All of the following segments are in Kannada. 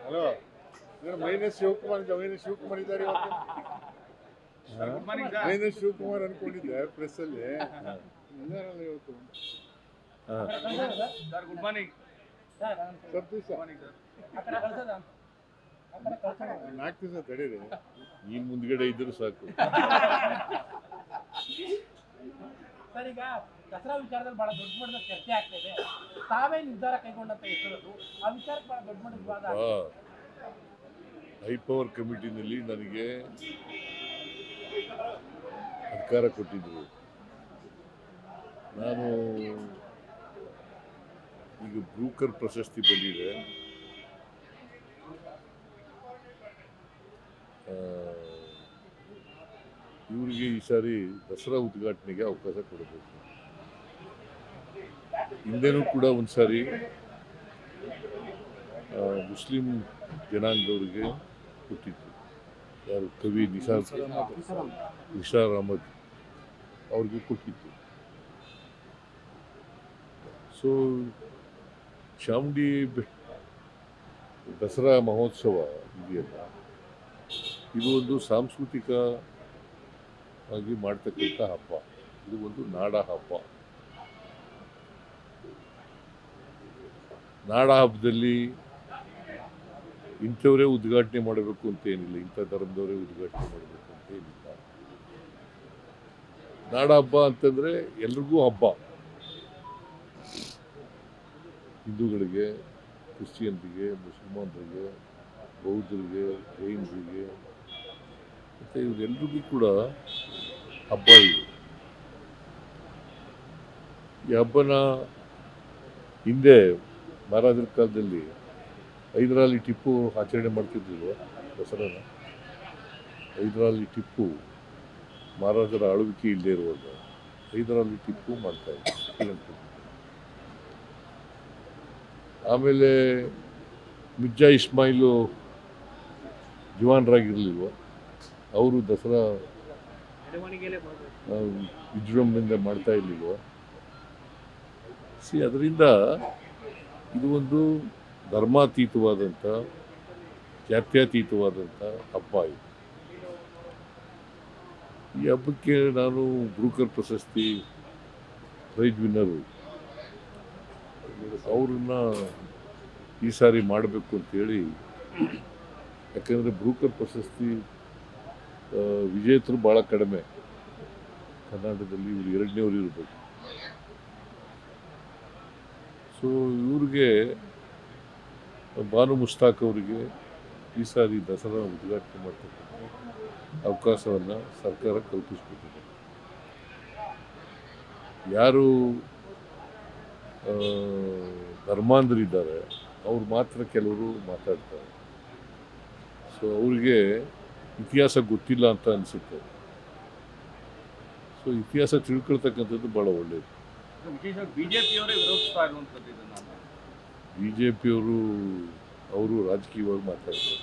ಹಲೋ ಮೈನಸ್ ಶಿವಕುಮಾರ್ ಇದ್ದಾರೆ ಮೈನಸ್ ಶಿವಕುಮಾರ್ ಅನ್ಕೊಂಡಿದ್ದೆ ಪ್ರೆಸ್ ಅಲ್ಲಿ ಇದಾರಲ್ಲ ಇವತ್ತು. ಗುಡ್ ಮಾರ್ನಿಂಗ್ ಸ್ವಲ್ಪ ದಿವಸ 4 ದಿವಸ ತಡೀರಿ, ಈ ಮುಂದ್ಗಡೆ ಇದ್ರು ಸಾಕು. ಸರ್, ಈಗ ದಸರಾ ವಿಚಾರದಲ್ಲಿ ಬಹಳ ದೊಡ್ಡ ಮಟ್ಟದ ಚರ್ಚೆ ಆಗ್ತಾ ಇದೆ. ತಾವೇ ನಿರ್ಧಾರ ಕೈಗೊಂಡಂತ ಹೆಸರು ಆ ವಿಚಾರಕ್ಕೆ ಬಹಳ ದೊಡ್ಡ ಮಟ್ಟದ ವಿವಾದ. ಹೈಪವರ್ ಕಮಿಟಿನಲ್ಲಿ ನನಗೆ ಅಧಿಕಾರ ಕೊಟ್ಟಿದ್ರು. ನಾನು ಈಗ ಬ್ರೂಕರ್ ಪ್ರಶಸ್ತಿ ಬಂದಿದೆ. ಇವರಿಗೆ ಈ ಸಾರಿ ದಸರಾ ಉದ್ಘಾಟನೆಗೆ ಅವಕಾಶ ಕೊಡಬೇಕು. ಹಿಂದೆನೂ ಕೂಡ ಒಂದ್ಸಾರಿ ಮುಸ್ಲಿಂ ಜನಾಂಗದವರಿಗೆ ಕೊಟ್ಟಿತ್ತು. ಯಾರು ಕವಿ ನಿಸಾರ್ ಅಹಮದ್ ಅವ್ರಿಗೆ ಕೊಟ್ಟಿತ್ತು. ಸೊ ಚಾಮುಂಡಿ ದಸರಾ ಮಹೋತ್ಸವ ಇದೆಯಲ್ಲ, ಇದು ಒಂದು ಸಾಂಸ್ಕೃತಿಕ ಆಗಿ ಮಾಡ್ತಕ್ಕಂಥ ಹಬ್ಬ. ಇದು ಒಂದು ನಾಡ ಹಬ್ಬ. ನಾಡ ಹಬ್ಬದಲ್ಲಿ ಇಂಥವರೇ ಉದ್ಘಾಟನೆ ಮಾಡಬೇಕು ಅಂತ ಏನಿಲ್ಲ, ಇಂಥ ಧರ್ಮದವರೇ ಉದ್ಘಾಟನೆ ಮಾಡಬೇಕು ಅಂತ ಏನಿಲ್ಲ. ನಾಡ ಹಬ್ಬ ಅಂತಂದರೆ ಎಲ್ರಿಗೂ ಹಬ್ಬ. ಹಿಂದೂಗಳಿಗೆ, ಕ್ರಿಶ್ಚಿಯನ್ರಿಗೆ, ಮುಸಲ್ಮಾನರಿಗೆ, ಬೌದ್ಧರಿಗೆ, ಜೈನರಿಗೆ ಮತ್ತು ಇವರೆಲ್ಲರಿಗೂ ಕೂಡ ಹಬ್ಬ ಇದೆ. ಈ ಹಬ್ಬನ ಹಿಂದೆ ಮಹಾರಾಜರ ಕಾಲದಲ್ಲಿ ಹೈದರಾಲಿ ಟಿಪ್ಪು ಆಚರಣೆ ಮಾಡ್ತಿದ್ದಿಲ್ವ ದಸರಾನ? ಹೈದರಾಲಿ ಟಿಪ್ಪು ಮಹಾರಾಜರ ಆಳ್ವಿಕೆ ಇಲ್ಲದೆ ಇರುವಾಗ ಹೈದರಾಲಿ ಟಿಪ್ಪು ಮಾಡ್ತಾ ಇದ್ರು. ಆಮೇಲೆ ಮಿರ್ಜಾ ಇಸ್ಮಾಯಿಲು ಜವಾನರಾಗಿರಲಿಲ್ವ, ಅವರು ದಸರಾ ವಿಜೃಂಭಣೆಯಿಂದ ಮಾಡ್ತಾ ಇರಲಿಲ್ವ? ಅದರಿಂದ ಇದು ಒಂದು ಧರ್ಮಾತೀತವಾದಂಥ, ಜಾತ್ಯತೀತವಾದಂಥ ಹಬ್ಬ ಇದು. ಈ ಹಬ್ಬಕ್ಕೆ ನಾನು ಬ್ರೂಕರ್ ಪ್ರಶಸ್ತಿ ಪ್ರೈಜ್ ವಿನ್ನರು ಅವ್ರನ್ನ ಈ ಸಾರಿ ಮಾಡಬೇಕು ಅಂತೇಳಿ. ಯಾಕಂದರೆ ಬ್ರೂಕರ್ ಪ್ರಶಸ್ತಿ ವಿಜೇತರು ಭಾಳ ಕಡಿಮೆ ಕರ್ನಾಟಕದಲ್ಲಿ. ಇವರು ಎರಡನೇವರು ಇರಬೇಕು. ಸೊ ಇವ್ರಿಗೆ, ಬಾನು ಮುಸ್ತಾಕ್ ಅವರಿಗೆ ಈ ಸಾರಿ ದಸರಾ ಉದ್ಘಾಟನೆ ಮಾಡ್ತಕ್ಕಂಥ ಅವಕಾಶವನ್ನು ಸರ್ಕಾರ ಕಲ್ಪಿಸ್ಕೊಟ್ಟಿದೆ. ಯಾರು ಧರ್ಮಾಂಧರಿದ್ದಾರೆ ಅವ್ರು ಮಾತ್ರ ಕೆಲವರು ಮಾತಾಡ್ತಾರೆ. ಸೊ ಅವ್ರಿಗೆ ಇತಿಹಾಸ ಗೊತ್ತಿಲ್ಲ ಅಂತ ಅನಿಸುತ್ತೆ. ಸೊ ಇತಿಹಾಸ ತಿಳ್ಕೊಳ್ತಕ್ಕಂಥದ್ದು ಭಾಳ ಒಳ್ಳೆಯದು. ಬಿಜೆಪಿಯವರೇ ವಿರೋಧಿಸ್ತಾ ಇರುವಂಥದ್ದು ಇದನ್ನು. ಬಿಜೆಪಿಯವರು ಅವರು ರಾಜಕೀಯವಾಗಿ ಮಾತಾಡ್ತಾರೆ,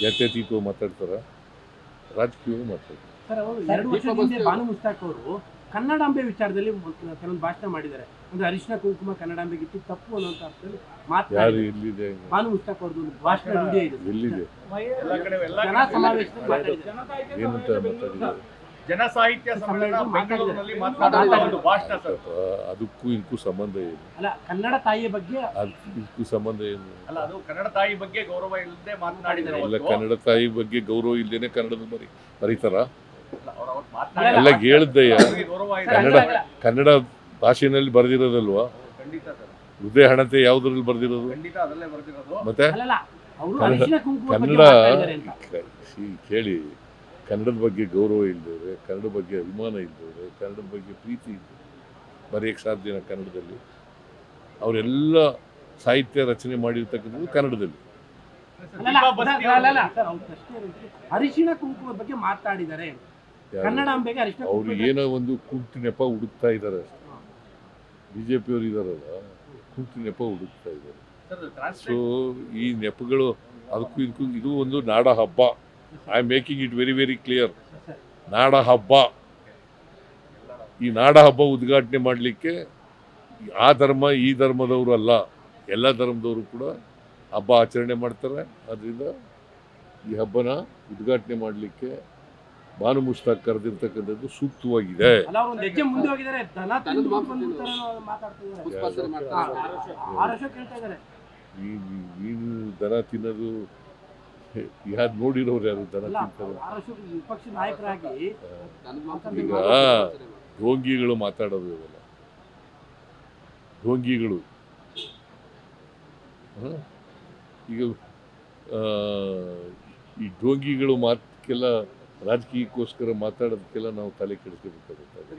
ಜಾತ್ಯತೀತವಾಗಿ ಮಾತಾಡ್ತಾರ, ರಾಜಕೀಯವಾಗಿ ಮಾತಾಡ್ತಾರೆ. ಸರ್, ಅವರು 2 ವರ್ಷದ ಹಿಂದೆ ಬಾನು ಮುಸ್ತಾಕ್ ಅವರು ಕನ್ನಡಾಂಬೆ ವಿಚಾರದಲ್ಲಿ ಕೆಲವೊಂದು ಭಾಷಣ ಮಾಡಿದ್ದಾರೆ. ಅಂದ್ರೆ ಅರಿಶಿನ ಕುಂಕುಮ ಕನ್ನಡಾಂಬೆಗೆ ಇಟ್ಟು ತಪ್ಪು ಅನ್ನುವಂಥ ಅರ್ಥದಲ್ಲಿ ಯಾರು ಎಲ್ಲಿದೆ? ಬಾನು ಮುಸ್ತಾಕ್ ಅವ್ರದ್ದು ಭಾಷಣ ವಿಡಿಯೋ ಇದೆ. ಎಲ್ಲಿದೆ? ಜನ ಸಮಾವೇಶದಲ್ಲಿ ಮಾತಾಡಿದ್ದಾರೆ. ಏನಂತ ಮಾತಾಡಿದ್ದಾರೆ? ಜನ ಸಾಹಿತ್ಯ ಸಮ್ಮೇಳನ ಬೆಂಗಳೂರಿನಲ್ಲಿ ಮಾತನಾಡುವ ಒಂದು ಭಾಷಣ ಸರ್. ಅದಕ್ಕೂ ಇದಕ್ಕೂ ಸಂಬಂಧ ಏನು? ಅಲ್ಲ, ಕನ್ನಡ ತಾಯಿಯ ಬಗ್ಗೆ ಇದಕ್ಕೂ ಸಂಬಂಧ ಏನು? ಅಲ್ಲ, ಅದು ಕನ್ನಡ ತಾಯಿ ಬಗ್ಗೆ ಗೌರವ ಇಲ್ಲದೆ ಮಾತನಾಡಿದ್ದಾರೆ. ಎಲ್ಲ ಕನ್ನಡ ತಾಯಿ ಬಗ್ಗೆ ಗೌರವ ಇಲ್ಲದೇನೆ ಕನ್ನಡದ ಬರೀತಾರ? ಎಲ್ಲ ಹೇಳಿದ್ದಯ್ಯ, ಗೌರವ ಇದೆ. ಕನ್ನಡ ಭಾಷೆನಲ್ಲಿ ಬರೆದಿರೋದಲ್ವಾ? ಖಂಡಿತ ಸರ್. ಹೃದಯ ಹಣತೆ ಯಾವುದ್ರಲ್ಲಿ ಬರೆದಿರೋದು? ಖಂಡಿತ ಅದರಲ್ಲೇ ಬರೆದಿರೋದು. ಮತ್ತೆ ಅವರು ಅರಿಶಿನ ಕುಂಕುಮ ಬಗ್ಗೆ ಕನ್ನಡ ಮಾತಾಡಿದ್ದಾರೆ ಅಂತ. ಕೇಳಿ, ಕನ್ನಡದ ಬಗ್ಗೆ ಗೌರವ ಇಲ್ಲದವ್ರೆ, ಕನ್ನಡ ಬಗ್ಗೆ ಅಭಿಮಾನ ಇಲ್ಲದವ್ರೆ, ಕನ್ನಡದ ಬಗ್ಗೆ ಪ್ರೀತಿ ಇದ್ದವ್ರೆ ಬರೆಯೋಕ್ಕೆ ಸಾಧ್ಯನ ಕನ್ನಡದಲ್ಲಿ? ಅವರೆಲ್ಲ ಸಾಹಿತ್ಯ ರಚನೆ ಮಾಡಿರ್ತಕ್ಕಂಥದ್ದು ಕನ್ನಡದಲ್ಲಿ. ಅರಿಶಿನ ಕುಂಕುಮ ಬಗ್ಗೆ ಮಾತಾಡಿದ್ದಾರೆ. ಕನ್ನಡಾಂಬೆಗೆ ಅರಿಶಿನ ಅವ್ರು ಏನೋ ಒಂದು ಕುಂಟು ನೆಪ ಹುಡುಕ್ತಾ ಇದ್ದಾರೆ ಅಷ್ಟೇ. ಬಿಜೆಪಿಯವರು ಇದಾರಲ್ಲ, ಕುಂಟು ನೆಪ ಹುಡುಕ್ತಾ ಇದ್ದಾರೆ. ಸೊ ಈ ನೆಪಗಳು ಅದಕ್ಕೂ ಇದಕ್ಕೂ, ಇದು ಒಂದು ನಾಡ ಹಬ್ಬ. I am making it very very clear. ನಾಡ ಹಬ್ಬ. ಈ ನಾಡ ಹಬ್ಬ ಉದ್ಘಾಟನೆ ಮಾಡಲಿಕ್ಕೆ ಆ ಧರ್ಮ ಈ ಧರ್ಮದವರು ಅಲ್ಲ, ಎಲ್ಲ ಧರ್ಮದವರು ಕೂಡ ಹಬ್ಬ ಆಚರಣೆ ಮಾಡ್ತಾರೆ. ಅದರಿಂದ ಈ ಹಬ್ಬನ ಉದ್ಘಾಟನೆ ಮಾಡಲಿಕ್ಕೆ ಬಾನು ಮುಷ್ತಾಕ್ ಕರೆದಿರ್ತಕ್ಕಂಥದ್ದು ಸೂಕ್ತವಾಗಿದೆ. ಅಲ್ಲ ಅವ್ರು ಒಂದು ಹೆಜ್ಜೆ ಮುಂದೆ ಹೋಗಿದ್ದಾರೆ. ದನ ತಿಂದು ಬಂದ್ಬಿಡ್ತಾರೆ ಅನ್ನೋ ಮಾತಾಡ್ತಿದ್ದಾರೆ. ಆರ್ ಅಶೋಕ್ ಹೇಳ್ತಾ ಇದ್ದಾರೆ. ನೀನು ದನ ತಿನ್ನೋದು ಯಾರು ನೋಡಿರೋರು ಯಾರು ದನ ಅಲ್ಲ, ತಿಂತಾರೆ? ಆರ್ ಅಶೋಕ್ ವಿಪಕ್ಷ ನಾಯಕರಾಗಿ ಈಗ ಢೋಂಗಿಗಳು ಮಾತಾಡೋದು ಇವೆಲ್ಲ ಢೋಂಗಿಗಳು. ಈಗ ಈ ಢೋಂಗಿಗಳು ಮಾತಕ್ಕೆಲ್ಲ ರಾಜಕೀಯಕ್ಕೋಸ್ಕರ ಮಾತಾಡೋದಕ್ಕೆಲ್ಲ ನಾವು ತಲೆ ಕೆಡಿಸ್ಕೋಬೇಕಾಗುತ್ತೆ.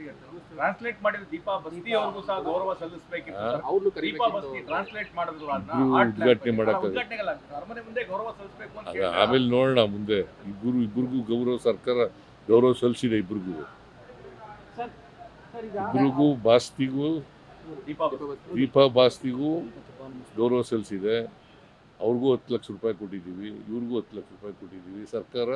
ಟ್ರಾನ್ಸ್ಲೇಟ್ ಮಾಡಿದ ದೀಪಾ ಬಸ್ತಿ ಅವ್ರಿಗೂ ಸಹ ಗೌರವ ಸಲ್ಲಿಸಬೇಕಿತ್ತು ಸರ್. ದೀಪಾ ಬಸ್ತಿ ಟ್ರಾನ್ಸ್ಲೇಟ್ ಮಾಡಿದ್ರು ಅದನ್ನ ಉದ್ಘಾಟನೆ ಮಾಡಕ್ಕಾಗಲ್ಲ. ಉದ್ಘಾಟನೆಗಲ್ಲ, ಅರಮನೆ ಮುಂದೆ ಗೌರವ ಸಲ್ಲಿಸಬೇಕು ಅಂತ ಆಗ ಕೇಳಿದ್ರೆ ಆಮೇಲೆ ನೋಡೋಣ ಮುಂದೆ. ಇಬ್ಬರಿಗೂ ಗೌರವ ಸರ್ಕಾರ ಗೌರವ ಸಲ್ಲಿಸಿದೆ. ಇಬ್ಬರಿಗೂ ಸರ್ ಈಗ ಇಬ್ಬರಿಗೂ ಬಾಸ್ತಿಗೂ ದೀಪಾ ಬಾಸ್ತಿಗೂ ಗೌರವ ಸಲ್ಲಿಸಿದೆ. ಅವ್ರಿಗೂ 10 ಲಕ್ಷ ರೂಪಾಯಿ ಕೊಟ್ಟಿದ್ದೀವಿ, ಇವ್ರಿಗೂ 10 ಲಕ್ಷ ರೂಪಾಯಿ ಕೊಟ್ಟಿದ್ದೀವಿ. ಸರ್ಕಾರ